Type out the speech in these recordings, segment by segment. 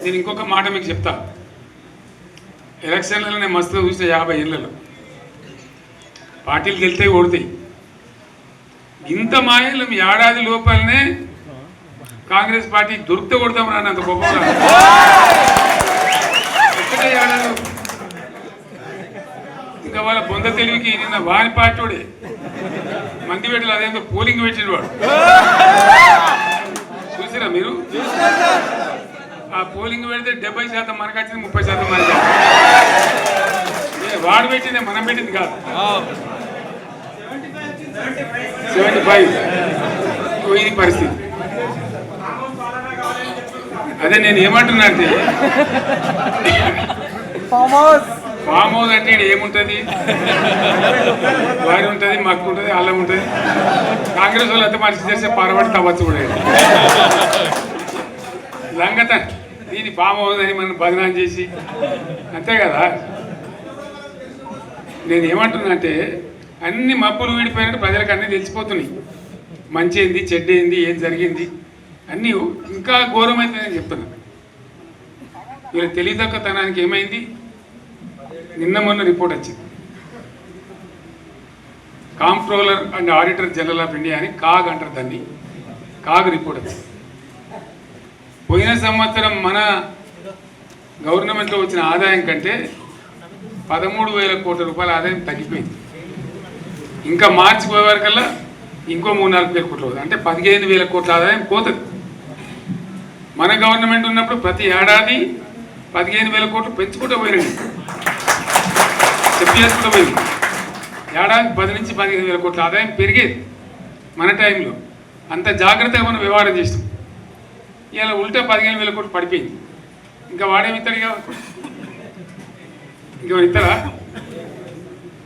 నేను ఇంకొక మాట మీకు చెప్తా. ఎలక్షన్లలో నేను మస్తుగా చూసిన 50 ఏళ్ళలో పార్టీలు గెలితే ఓడతాయి. ఇంత మాయలు ఏడాది లోపలనే కాంగ్రెస్ పార్టీ దొరికితే కొడతాం రాని అంత గొప్పగా ఒక్కటే ఏడాది. ఇంకా వాళ్ళ బొంద తెలివికి నిన్న వారి పార్టీడే మంది పెట్టలు అదేందో పోలింగ్ పెట్టిన వాడు చూసిరా మీరు? ఆ పోలింగ్ పెడితే 70% మనకు వచ్చింది, 30% మనకి. వాడు పెట్టిందే మనం పెట్టింది కాదు. 75 ఇది పరిస్థితి. అదే నేను ఏమంటున్నా అంటే ఫామ్ హౌస్ అంటే ఏముంటుంది, వారి ఉంటుంది, మక్కు ఉంటుంది, అల్లం ఉంటుంది. కాంగ్రెస్ వాళ్ళు అంతా మనిషి చేస్తే పరబడి తవ్వచ్చు కూడా లంగత దీన్ని ఫామ్ హౌస్ అని మనం బదనాం చేసి అంతే కదా. నేను ఏమంటున్నా అంటే అన్ని మబ్బులు వీడిపోయినట్టు ప్రజలకు అన్నీ తెలిసిపోతున్నాయి. మంచి ఏంది, చెడ్డ ఏంది, ఏం జరిగింది అన్నీ ఇంకా ఘోరమైంది నేను చెప్తున్నా. వీళ్ళ తెలివితక్కువతనానికి ఏమైంది? నిన్న మొన్న రిపోర్ట్ వచ్చింది. Comptroller and auditor general of India అని కాగ్ అంటారు దాన్ని. కాగ్ రిపోర్ట్ వచ్చింది. పోయిన సంవత్సరం మన గవర్నమెంట్లో వచ్చిన ఆదాయం కంటే 13,000 కోట్ల రూపాయల ఆదాయం తగ్గిపోయింది. ఇంకా మార్చి పోయే వరకల్లా ఇంకో 3-4 వేల కోట్లు, అంటే 15,000 కోట్ల ఆదాయం పోతుంది. మన గవర్నమెంట్ ఉన్నప్పుడు ప్రతి ఏడాది 15,000 కోట్లు పెంచుకుంటూ పోయినండి, చెప్పి చేసుకుంటూ పోయింది. ఏడాది 10 నుంచి 15,000 కోట్ల ఆదాయం పెరిగేది మన టైంలో. అంత జాగ్రత్తగా మనం వ్యవహారం చేస్తాం. ఇలా ఉల్టా 15,000 కోట్లు పడిపోయింది. ఇంకా వాడేమిస్తాడుగా? ఇంకో ఇస్తారా?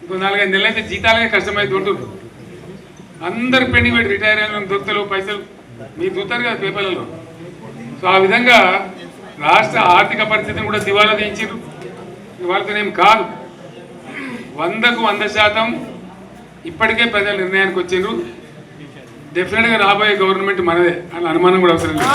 ఇంకో 4-5 నెలలు అయితే జీతాలకే కష్టమైతే ఉంటుంది. అందరు పెండింగ్ పెట్టి రిటైర్ అయిన దొరుకుతలు పైసలు మీరు చూస్తారు కదా పేపర్లలో. సో ఆ విధంగా రాష్ట్ర ఆర్థిక పరిస్థితిని కూడా దివాలా తీయించారు. వాళ్ళతోనేం కాదు, 100కు 100% ఇప్పటికే ప్రజలు నిర్ణయానికి వచ్చారు. డెఫినెట్గా రాబోయే గవర్నమెంట్ మనదే అని అనుమానం కూడా అవసరం లేదు.